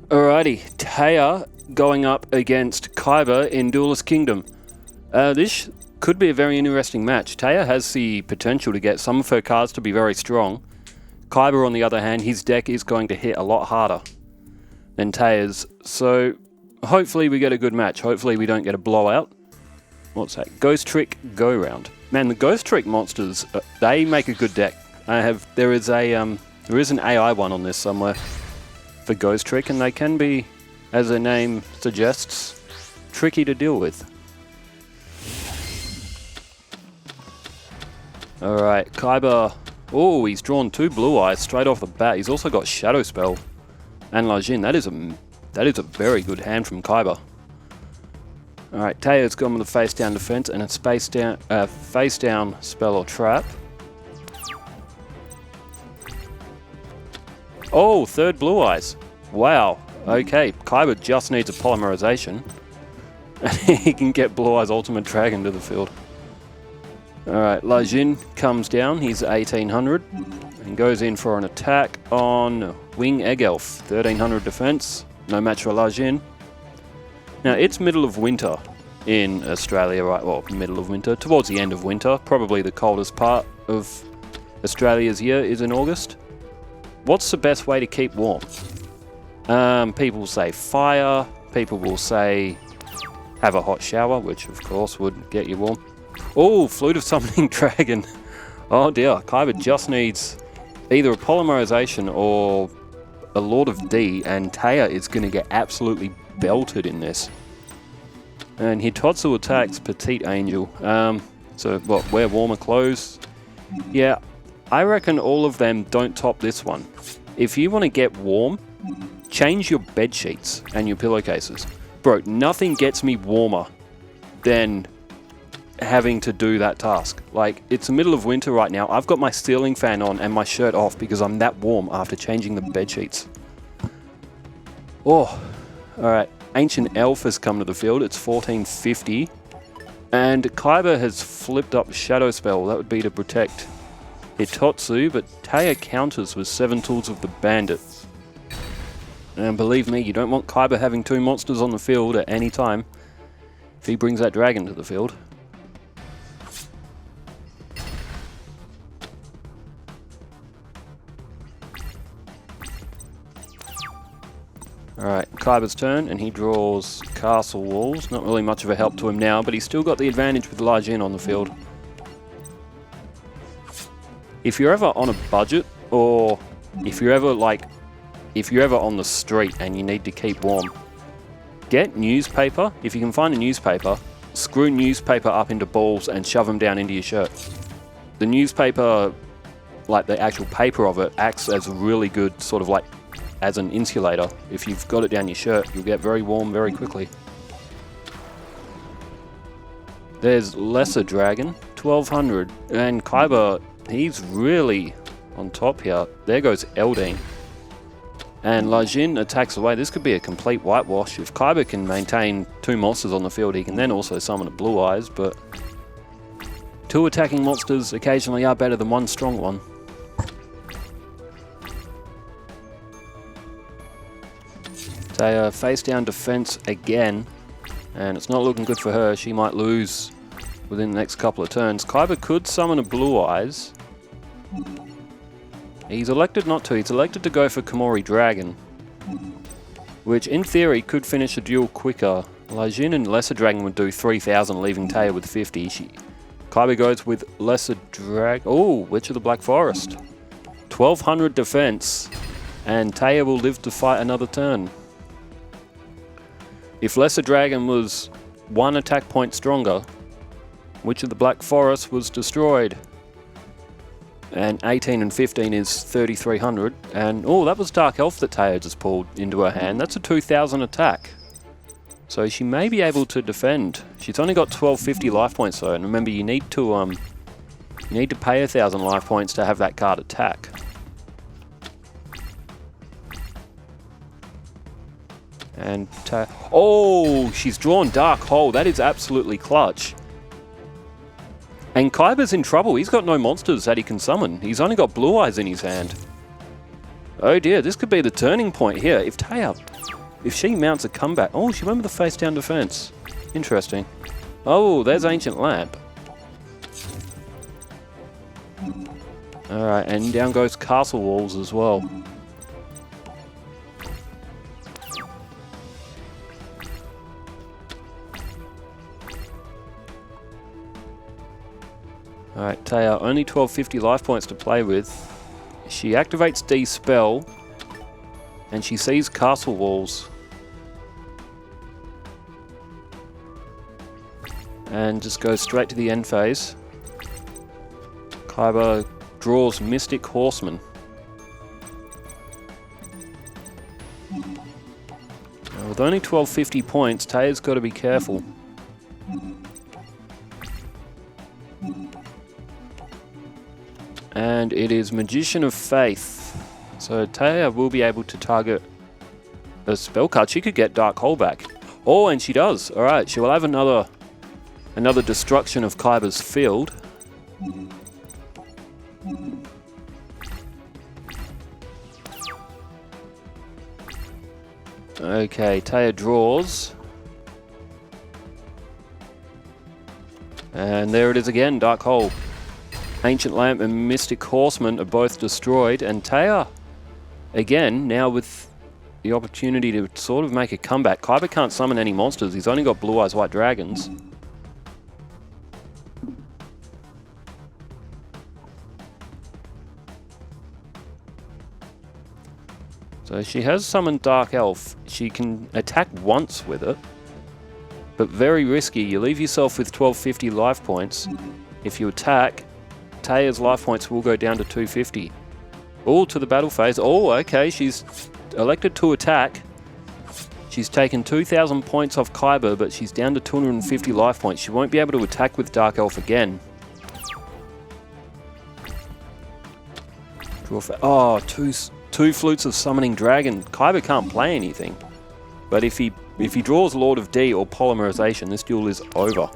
Alrighty, Taya going up against Kaiba in Duelist Kingdom. This could be a very interesting match. Taya has the potential to get some of her cards to be very strong. Kaiba, on the other hand, his deck is going to hit a lot harder than Taya's. So hopefully we get a good match. Hopefully we don't get a blowout. What's that? Ghost Trick Go Round. Man, the Ghost Trick monsters, they make a good deck. There is an AI one on this somewhere for Ghost Trick, and they can be, as their name suggests, tricky to deal with. Alright, Kaiba. Oh, he's drawn 2 Blue Eyes straight off the bat. He's also got Shadow Spell and Lajin. That is a very good hand from Kaiba. Alright, Taya's gone with a face down defense and a face down spell or trap. Oh, 3rd Blue Eyes. Wow. Okay, Kaiba just needs a polymerization. And he can get Blue Eyes Ultimate Dragon to the field. Alright, Lajin comes down. He's 1800 and goes in for an attack on Wing Egg Elf. 1300 defense. No match for Lajin. Now, it's middle of winter in Australia, right? Well, middle of winter, towards the end of winter. Probably the coldest part of Australia's year is in August. What's the best way to keep warm? People say fire. People will say have a hot shower, which of course would get you warm. Oh, Flute of Summoning Dragon. Oh dear, Kaiba just needs either a polymerization or a Lord of D, and Taya is going to get absolutely belted in this. And Hitotsu attacks Petite Angel. So, what, wear warmer clothes? Yeah, I reckon all of them don't top this one. If you want to get warm, change your bed sheets and your pillowcases. Bro, nothing gets me warmer than having to do that task. Like, it's the middle of winter right now. I've got my ceiling fan on and my shirt off because I'm that warm after changing the bed sheets. Oh, alright. Ancient Elf has come to the field. It's 1450. And Kaiba has flipped up Shadow Spell. That would be to protect Hitotsu, but Taya counters with 7 Tools of the Bandit. And believe me, you don't want Kaiba having 2 monsters on the field at any time if he brings that dragon to the field. Alright, Kaiba's turn, and he draws Castle Walls. Not really much of a help to him now, but he's still got the advantage with Lajin on the field. If you're ever on a budget, or if you're ever on the street and you need to keep warm, get newspaper. If you can find a newspaper, screw newspaper up into balls and shove them down into your shirt. The newspaper, like the actual paper of it, acts as a really good sort of like as an insulator. If you've got it down your shirt, you'll get very warm very quickly. There's Lesser Dragon, 1200, and Kaiba, he's really on top here. There goes Eldine. And Lajin attacks away. This could be a complete whitewash. If Kaiba can maintain 2 monsters on the field, he can then also summon a Blue Eyes, but 2 attacking monsters occasionally are better than 1 strong one. Taya face down defense again, and it's not looking good for her. She might lose within the next couple of turns. Kaiba could summon a Blue Eyes. He's elected not to. He's elected to go for Komori Dragon, which in theory could finish the duel quicker. Lajin and Lesser Dragon would do 3000, leaving Taya with 50. Kaiba goes with Lesser Dragon. Oh, Witch of the Black Forest. 1200 defense, and Taya will live to fight another turn. If Lesser Dragon was 1 attack point stronger, Witch of the Black Forest was destroyed. And 18 and 15 is 3300. And oh, that was Dark Elf that Taya just pulled into her hand. That's a 2000 attack. So she may be able to defend. She's only got 1250 life points though, and remember you need to pay 1000 life points to have that card attack. And oh, she's drawn Dark Hole. That is absolutely clutch. And Kaiba's in trouble. He's got no monsters that he can summon. He's only got Blue Eyes in his hand. Oh dear, this could be the turning point here. If she mounts a comeback... Oh, she went with the face-down defense. Interesting. Oh, there's Ancient Lamp. Alright, and down goes Castle Walls as well. Alright, Taya, only 1250 life points to play with. She activates D spell, and she sees Castle Walls. And just goes straight to the end phase. Kaiba draws Mystic Horseman. Now, with only 1250 points, Taya's got to be careful. And it is Magician of Faith. So Taya will be able to target a spell card. She could get Dark Hole back. Oh, and she does. Alright, she will have another destruction of Kaiba's field. Okay, Taya draws. And there it is again, Dark Hole. Ancient Lamp and Mystic Horseman are both destroyed, and Taya, again, now with the opportunity to sort of make a comeback. Kaiba can't summon any monsters, he's only got Blue Eyes White Dragons. So she has summoned Dark Elf. She can attack once with it, but very risky. You leave yourself with 1250 life points. If you attack, Taya's life points will go down to 250. Oh, to the battle phase. Oh, okay, she's elected to attack. She's taken 2,000 points off Kaiba, but she's down to 250 life points. She won't be able to attack with Dark Elf again. Oh, two Flutes of Summoning Dragon. Kaiba can't play anything. But if he draws Lord of D or Polymerization, this duel is over.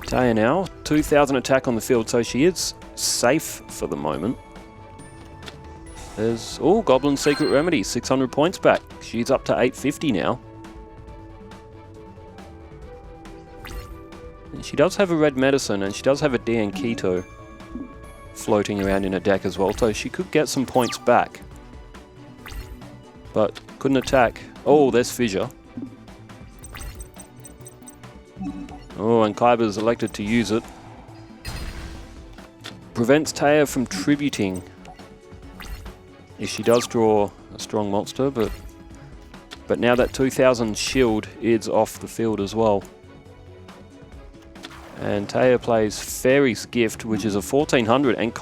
Taya now, 2,000 attack on the field, so she is safe for the moment. There's, oh, Goblin Secret Remedy, 600 points back. She's up to 850 now. And she does have a red medicine, and she does have a D and Keto floating around in her deck as well, so she could get some points back. But couldn't attack. Oh, there's Fissure. Oh, and Kaiba's elected to use it. Prevents Taya from tributing if she does draw a strong monster, but now that 2,000 shield is off the field as well. And Taya plays Fairy's Gift, which is a 1,400, and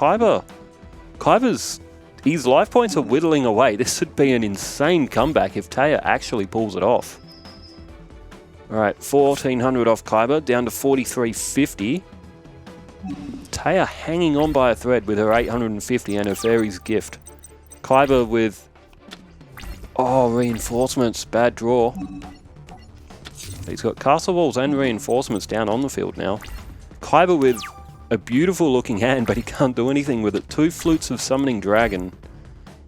his life points are whittling away. This would be an insane comeback if Taya actually pulls it off. Alright, 1,400 off Kaiba, down to 4,350. Taya hanging on by a thread with her 850 and her Fairy's Gift. Kaiba with... oh, Reinforcements, bad draw. He's got Castle Walls and Reinforcements down on the field now. Kaiba with a beautiful looking hand, but he can't do anything with it. 2 Flutes of Summoning Dragon.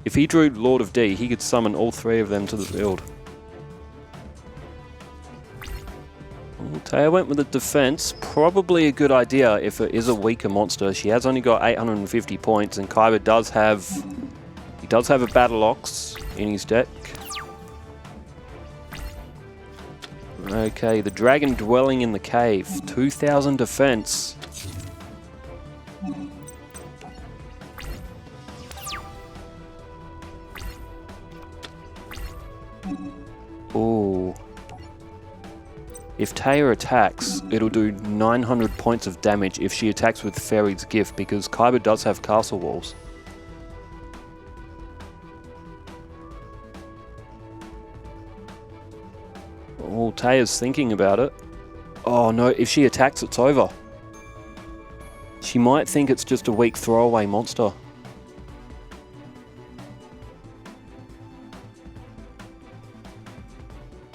If he drew Lord of D, he could summon all 3 of them to the field. Taya went with a defense, probably a good idea if it is a weaker monster. She has only got 850 points, and Kaiba does have a Battle Ox in his deck. Okay, the Dragon Dwelling in the Cave, 2,000 defense. Ooh. If Taya attacks, it'll do 900 points of damage if she attacks with Fairy's Gift, because Kaiba does have Castle Walls. Oh, Taya's thinking about it. Oh no, if she attacks, it's over. She might think it's just a weak throwaway monster.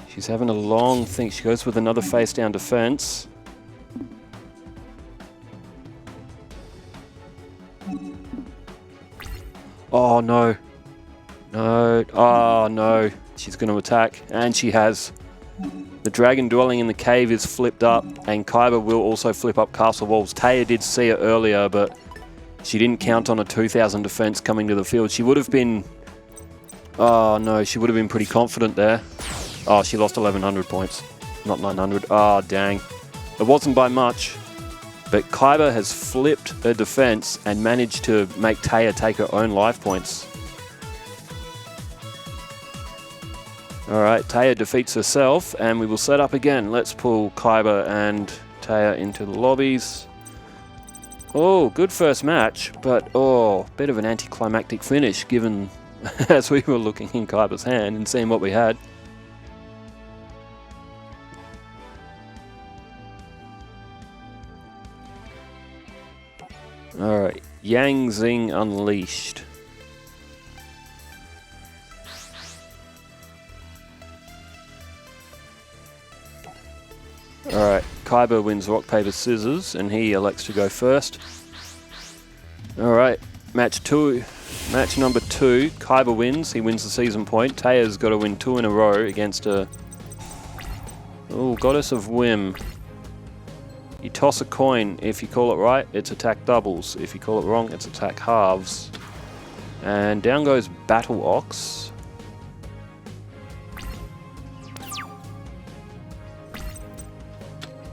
She's having a long think. She goes with another face-down defense. Oh, no. No. Oh, no. She's going to attack. And she has. The dragon dwelling in the cave is flipped up. And Kaiba will also flip up castle walls. Taya did see it earlier, but she didn't count on a 2,000 defense coming to the field. She would have been... Oh, no. She would have been pretty confident there. Oh, she lost 1,100 points. Not 900. Oh, dang. It wasn't by much. But Kaiba has flipped her defense and managed to make Taya take her own life points. Alright, Taya defeats herself, and we will set up again. Let's pull Kaiba and Taya into the lobbies. Oh, good first match, but oh, bit of an anticlimactic finish given as we were looking in Kaiba's hand and seeing what we had. Alright, Yang Zing Unleashed. Alright, Kaiba wins rock, paper, scissors, and he elects to go first. Alright, match number 2, Kaiba wins, he wins the season point. Taya's got to win 2 in a row against a... Oh, Goddess of Whim. You toss a coin. If you call it right, it's attack doubles. If you call it wrong, it's attack halves. And down goes Battle Ox.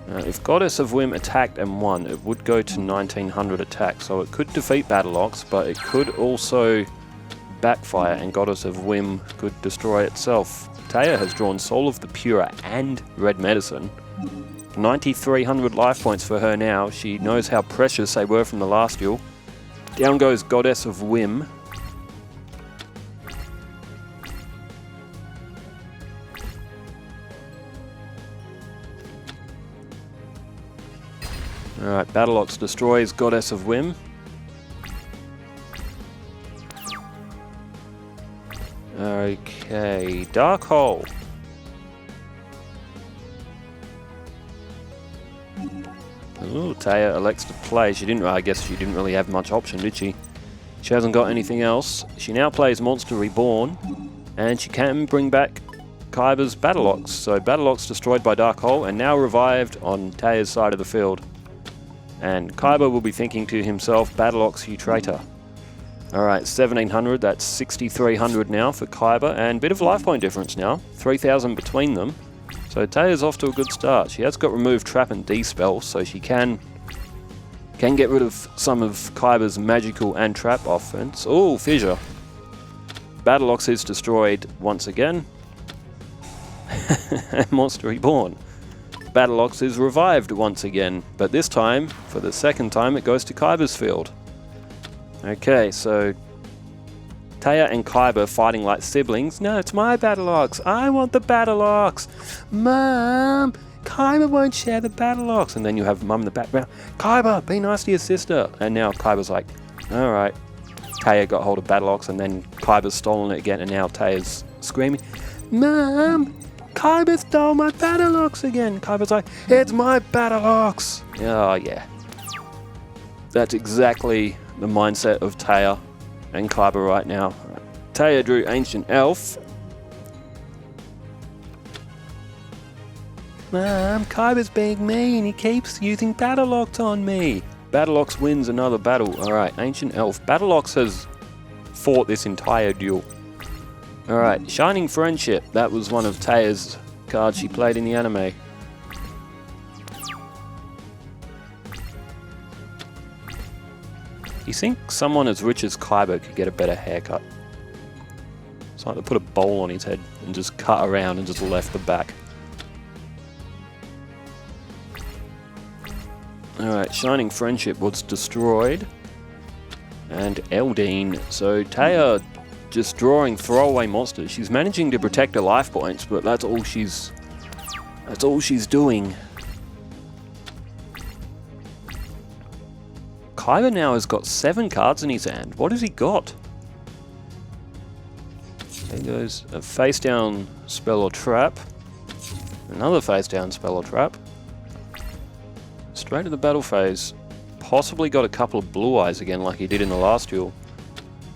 If Goddess of Whim attacked and won, it would go to 1900 attack. So it could defeat Battle Ox, but it could also backfire and Goddess of Whim could destroy itself. Taya has drawn Soul of the Pure and Red Medicine. 9,300 life points for her now. She knows how precious they were from the last duel. Down goes Goddess of Whim. Alright, Battle Ox destroys Goddess of Whim. Okay, Dark Hole. Ooh, Taya elects to play. I guess she didn't really have much option, did she? She hasn't got anything else. She now plays Monster Reborn, and she can bring back Kaiba's Battle Ox. So Battle Ox destroyed by Dark Hole, and now revived on Taya's side of the field. And Kaiba will be thinking to himself, Battle Ox, you traitor. Alright, 1,700, that's 6,300 now for Kaiba, and a bit of life point difference now. 3,000 between them. So Taya's off to a good start. She has got Remove Trap and Dispel, so she can get rid of some of Kaiba's magical and trap offense. Oh, Fissure. Battle Ox is destroyed once again. And Monster Reborn. Battle Ox is revived once again, but this time, for the second time, it goes to Kaiba's field. Okay, so Taya and Kaiba fighting like siblings. No, it's my Battle Ox. I want the Battle Ox. Mom, Kaiba won't share the Battle Ox. And then you have Mum in the background. Kaiba, be nice to your sister. And now Kaiba's like, alright. Taya got hold of Battle Ox, and then Kaiba's stolen it again, and now Taya's screaming, Mom, Kaiba stole my Battle Ox again. Kaiba's like, it's my Battle Ox. Oh, yeah. That's exactly the mindset of Taya and Kaiba right now. Taya drew Ancient Elf. Mom, Kaiba's being mean. He keeps using Battle Ox on me. Battle Ox wins another battle. Alright, Ancient Elf. Battle Ox has fought this entire duel. Alright, Shining Friendship. That was one of Taya's cards she played in the anime. You think someone as rich as Kaiba could get a better haircut? It's like they put a bowl on his head and just cut around and just left the back. Alright, Shining Friendship was destroyed. And Eldine. So Taya just drawing throwaway monsters. She's managing to protect her life points, but that's all she's doing. Kaiba now has got 7 cards in his hand. What has he got? There goes a face down spell or trap. Another face down spell or trap. Straight to the battle phase. Possibly got a couple of blue eyes again like he did in the last duel.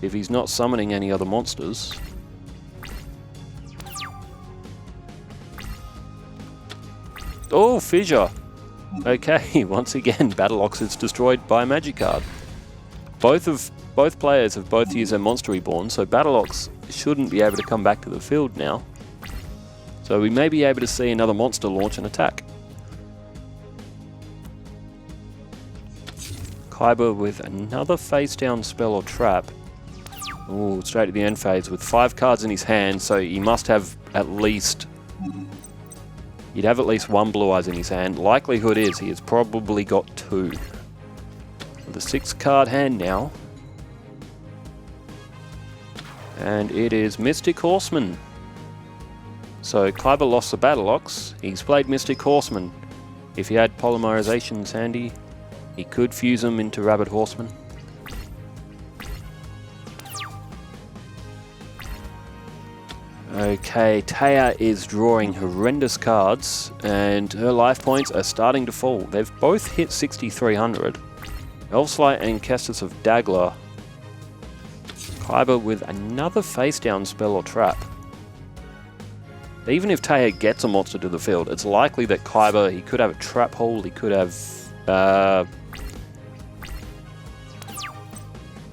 if he's not summoning any other monsters. Oh, fissure! Okay, once again, Battleox is destroyed by a magic card. Both players have both used their Monster Reborn, so Battleox shouldn't be able to come back to the field now. So we may be able to see another monster launch an attack. Kaiba with another face down spell or trap. Ooh, straight at the end phase with 5 cards in his hand, so he must have at least... He'd have at least 1 Blue Eyes in his hand. Likelihood is he has probably got 2. With a 6 card hand now. And it is Mystic Horseman. So Kaiba lost the Battleox. He's played Mystic Horseman. If he had Polymerizations handy, he could fuse them into Rabbit Horseman. Okay, Taya is drawing horrendous cards, and her life points are starting to fall. They've both hit 6,300. Elfslight and Kestis of Dagla. Kaiba with another face down spell or trap. Even if Taya gets a monster to the field, it's likely that Kaiba, he could have a trap hole, he could have...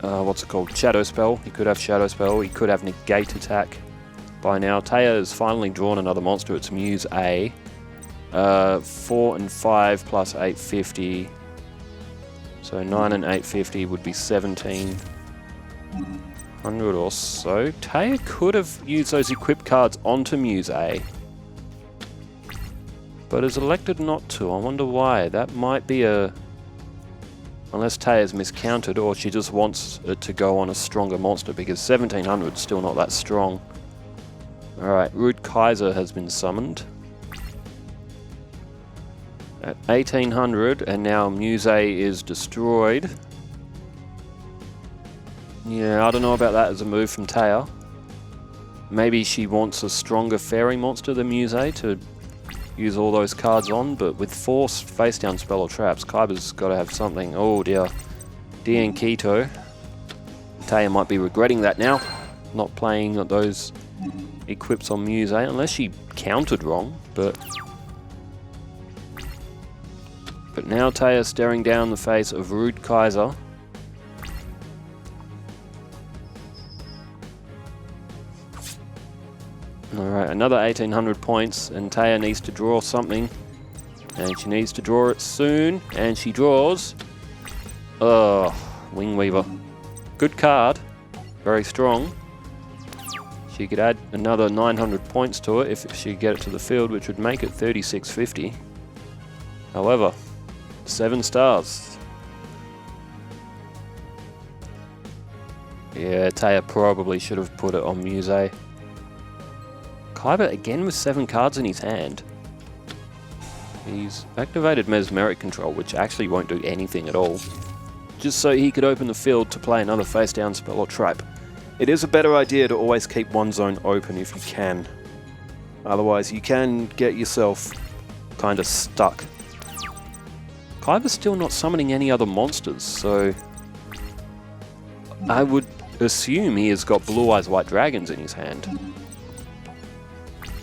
what's it called? Shadow Spell. He could have Shadow Spell, he could have Negate Attack. By now, Taya has finally drawn another monster. It's Muse A. 4 and 5 plus 850. So 9 and 850 would be 1,700 or so. Taya could have used those equip cards onto Muse A, but has elected not to. I wonder why. That might be a... Unless Taya's miscounted, or she just wants it to go on a stronger monster, because 1,700 is still not that strong. Alright, Rude Kaiser has been summoned. At 1,800, and now Muse is destroyed. Yeah, I don't know about that as a move from Taya. Maybe she wants a stronger fairy monster than Muse to use all those cards on, but with 4 face down spell or traps, Kaiba's got to have something. Oh dear. Dian Keto. Taya might be regretting that now, not playing those equips on Muse, unless she counted wrong, but now Taya staring down the face of Rude Kaiser. Alright, another 1,800 points, and Taya needs to draw something, and she needs to draw it soon, and she draws... Wingweaver. Good card, very strong. She could add another 900 points to it if she could get it to the field, which would make it 3,650. However, 7 stars. Yeah, Taya probably should have put it on Muse. Kaiba again with 7 cards in his hand. He's activated Mesmeric Control, which actually won't do anything at all, just so he could open the field to play another face down spell or trap. It is a better idea to always keep one zone open if you can. Otherwise you can get yourself kind of stuck. Kaiba's still not summoning any other monsters, so I would assume he has got Blue Eyes White Dragons in his hand.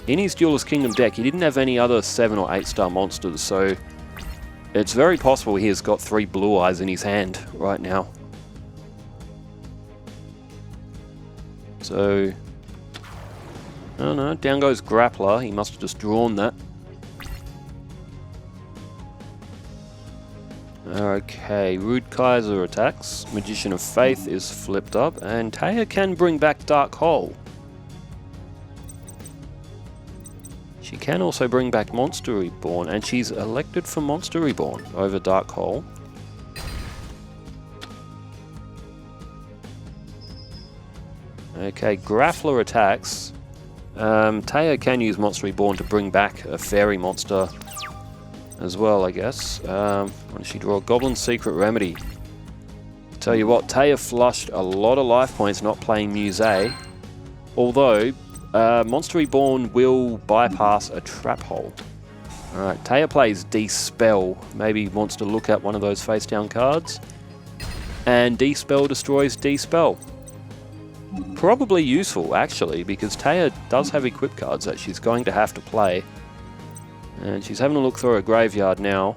In his Duelist Kingdom deck, he didn't have any other 7 or 8 star monsters, so it's very possible he has got 3 Blue Eyes in his hand right now. So, I don't know, down goes Grappler. He must have just drawn that. Okay, Rude Kaiser attacks. Magician of Faith is flipped up, and Taya can bring back Dark Hole. She can also bring back Monster Reborn, and she's elected for Monster Reborn over Dark Hole. Okay, Grappler attacks. Taya can use Monster Reborn to bring back a fairy monster as well, I guess. Why don't she draw Goblin Secret Remedy? Tell you what, Taya flushed a lot of life points not playing Muse, although Monster Reborn will bypass a trap hole. Alright, Taya plays Dispel. Maybe wants to look at one of those face down cards. And Dispel destroys Dispel. Probably useful, actually, because Taya does have equip cards that she's going to have to play. And she's having a look through her graveyard now.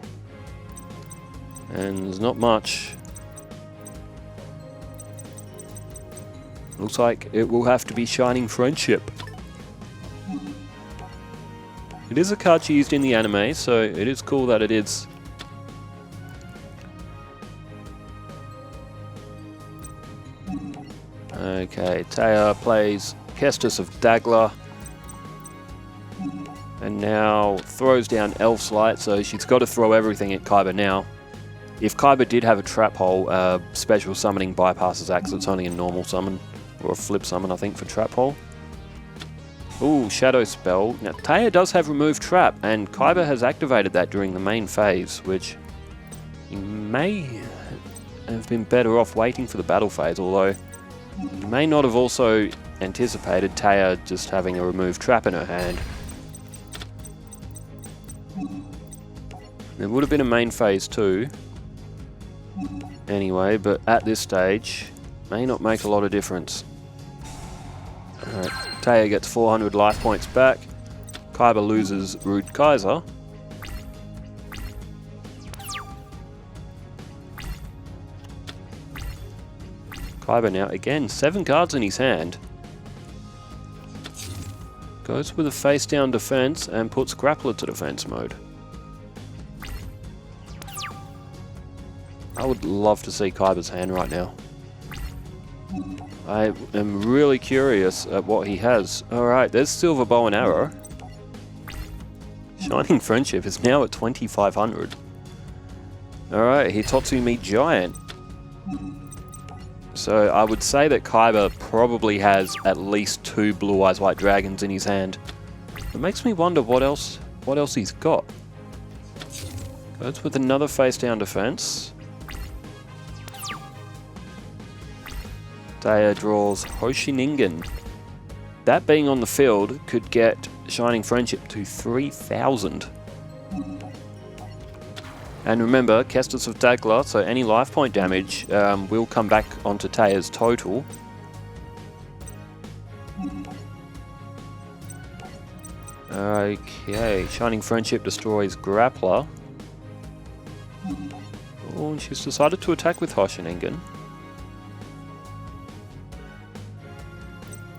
And there's not much. Looks like it will have to be Shining Friendship. It is a card she used in the anime, so it is cool that it is. Okay, Taya plays Kestis of Dagla. And now throws down Elf's Light, so she's got to throw everything at Kaiba now. If Kaiba did have a trap hole, special summoning bypasses Axe. It's only a normal summon, or a flip summon, I think, for trap hole. Ooh, Shadow Spell. Now, Taya does have Remove Trap, and Kaiba has activated that during the main phase, which he may have been better off waiting for the battle phase, although he may not have also anticipated Taya just having a Remove Trap in her hand. There would have been a main phase too, anyway, but at this stage, may not make a lot of difference. Alright, Taya gets 400 life points back. Kaiba loses Rude Kaiser. Kaiba now, again, 7 cards in his hand. Goes with a face down defense and puts Grappler to defense mode. I would love to see Kaiba's hand right now. I am really curious at what he has. Alright, there's Silver Bow and Arrow. Shining Friendship is now at 2500. Alright, Hitotsu-me Giant. So I would say that Kaiba probably has at least 2 Blue Eyes White Dragons in his hand. It makes me wonder what else he's got. Goes with another face down defense. Taya draws Hoshiningen. That being on the field could get Shining Friendship to 3000. And remember, Kestis of Dagla, so any life point damage will come back onto Taya's total. Okay, Shining Friendship destroys Grappler. Oh, and she's decided to attack with Hoshiningen.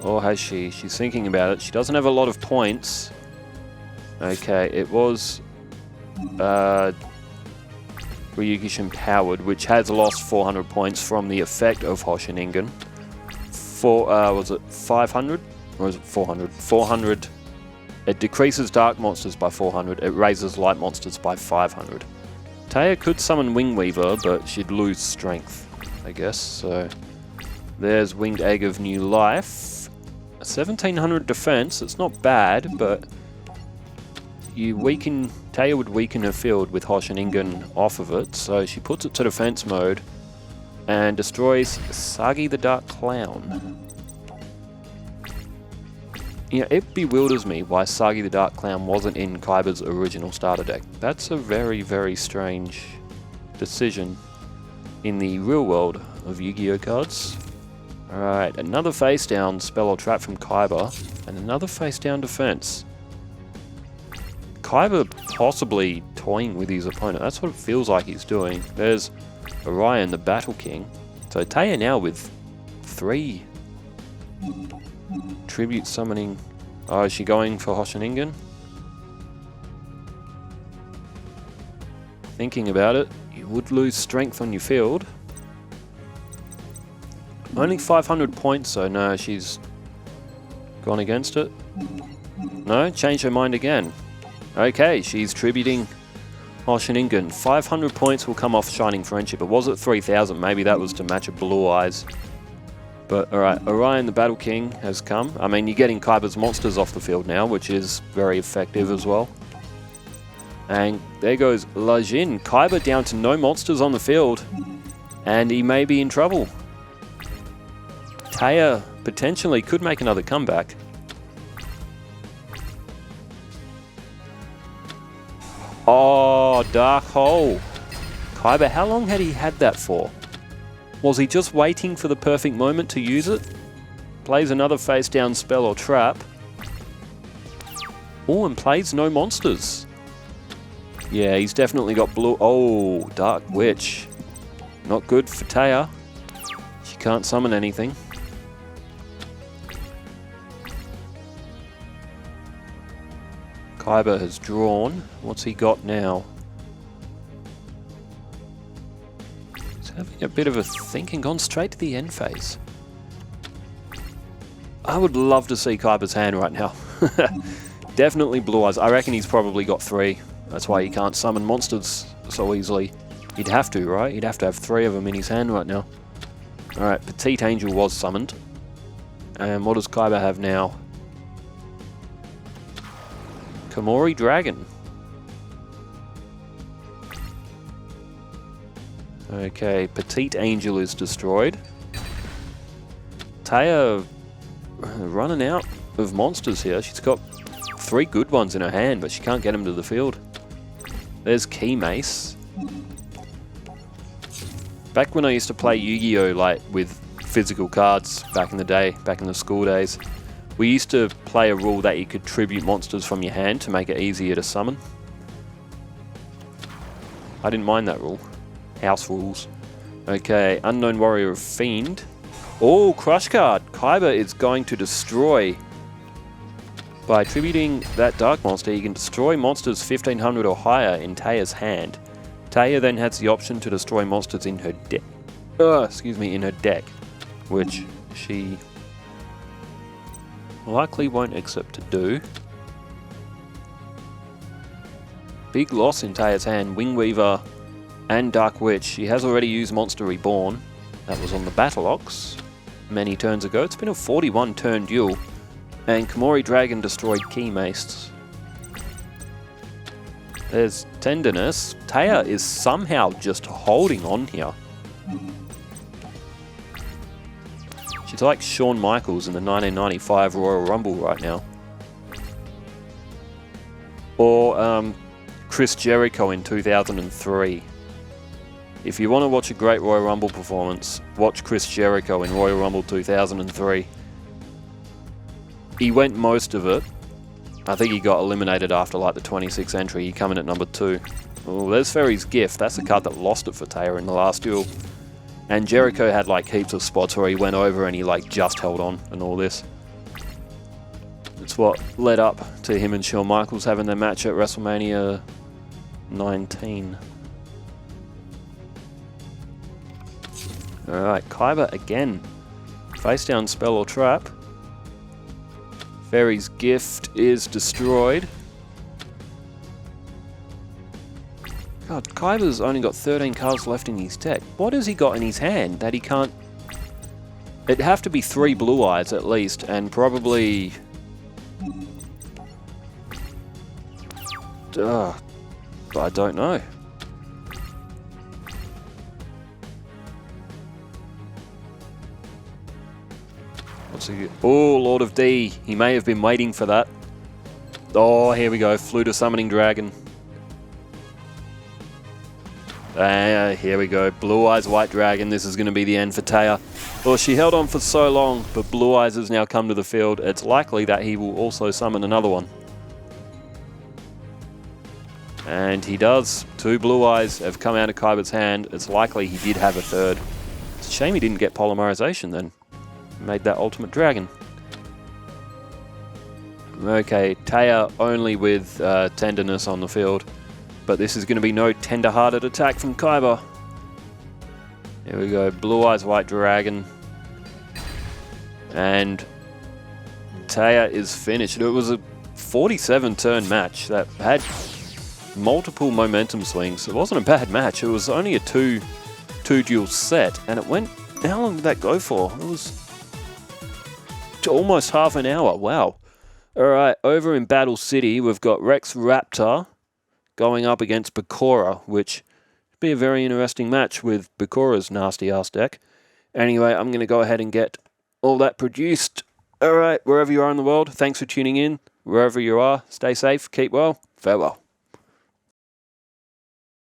Or has she? She's thinking about it. She doesn't have a lot of points. Okay, it was Ryugishin Powered, which has lost 400 points from the effect of Hoshiningen. Was it 500? Or was it 400? 400. It decreases dark monsters by 400. It raises light monsters by 500. Taya could summon Wingweaver, but she'd lose strength, I guess. So there's Winged Egg of New Life. 1700 defense, it's not bad, but Taya would weaken her field with Hoshiningen off of it, so she puts it to defense mode and destroys Sagi the Dark Clown. Yeah, it bewilders me why Sagi the Dark Clown wasn't in Kaiba's original starter deck. That's a very, very strange decision in the real world of Yu-Gi-Oh cards. Alright, another face down spell or trap from Kaiba, and another face down defense. Kaiba possibly toying with his opponent, that's what it feels like he's doing. There's Orion, the Battle King. So Taya now with 3 tribute summoning. Oh, is she going for Hoshiningen? Thinking about it, you would lose strength on your field. Only 500 points, so no, she's gone against it. No, changed her mind again. Okay, she's tributing Hoshiningen. 500 points will come off Shining Friendship. It was at 3000, maybe that was to match a Blue Eyes. But alright, Orion the Battle King has come. I mean, you're getting Kaiba's monsters off the field now, which is very effective as well. And there goes Lajin. Kaiba down to no monsters on the field, and he may be in trouble. Taya potentially could make another comeback. Oh, Dark Hole. Kaiba, how long had he had that for? Was he just waiting for the perfect moment to use it? plays another face down spell or trap. Oh, and plays no monsters. Yeah, he's definitely got blue. Oh, Dark Witch. Not good for Taya. She can't summon anything. Kaiba has drawn. What's he got now? He's having a bit of a think and gone straight to the end phase. I would love to see Kaiba's hand right now. Definitely Blue Eyes. I reckon he's probably got 3. That's why he can't summon monsters so easily. He'd have to, right? He'd have to have 3 of them in his hand right now. Alright, Petite Angel was summoned. And what does Kaiba have now? Komori Dragon. Okay, Petite Angel is destroyed. Taya running out of monsters here. She's got 3 good ones in her hand, but she can't get them to the field. There's Key Mace. Back when I used to play Yu-Gi-Oh! Like with physical cards back in the day, back in the school days, we used to play a rule that you could tribute monsters from your hand to make it easier to summon. I didn't mind that rule. House rules. Okay, Unknown Warrior of Fiend. Oh, Crush card! Kaiba is going to destroy. By tributing that dark monster, you can destroy monsters 1500 or higher in Taya's hand. Taya then has the option to destroy monsters in her deck. In her deck, which she likely won't accept to do. Big loss in Taya's hand. Wingweaver and Dark Witch. She has already used Monster Reborn. That was on the Battle Ox many turns ago. It's been a 41 turn duel. And Komori Dragon destroyed Key Mace. There's Tenderness. Taya is somehow just holding on here. She's like Shawn Michaels in the 1995 Royal Rumble right now. Or Chris Jericho in 2003. If you want to watch a great Royal Rumble performance, watch Chris Jericho in Royal Rumble 2003. He went most of it. I think he got eliminated after like the 26th entry. He come in at number 2. Oh, there's Fairy's Gift. That's the card that lost it for Taya in the last duel. And Jericho had like heaps of spots where he went over and he like just held on and all this. It's what led up to him and Shawn Michaels having their match at WrestleMania 19. Alright, Kaiba again. Face down spell or trap. Fairy's Gift is destroyed. God, Kaiba's only got 13 cards left in his deck. What has he got in his hand that he can't... It'd have to be 3 Blue Eyes at least, and probably... I don't know. What's he... Oh, Lord of D. He may have been waiting for that. Oh, here we go. Flew to Summoning Dragon. Here we go. Blue Eyes White Dragon. This is going to be the end for Taya. Well, she held on for so long, but Blue Eyes has now come to the field. It's likely that he will also summon another one. And he does. 2 Blue Eyes have come out of Kaiba's hand. It's likely he did have a third. It's a shame he didn't get Polymerization then. Made that Ultimate Dragon. Okay, Taya only with Tenderness on the field. But this is going to be no tender-hearted attack from Kaiba. Here we go, Blue Eyes White Dragon. And Taya is finished. It was a 47-turn match that had multiple momentum swings. It wasn't a bad match. It was only a two duel set, and it went... How long did that go for? It was almost half an hour. Wow. All right, over in Battle City, we've got Rex Raptor going up against Bakura, which would be a very interesting match with Bakura's nasty-ass deck. Anyway, I'm going to go ahead and get all that produced. All right, wherever you are in the world, thanks for tuning in. Wherever you are, stay safe, keep well, farewell.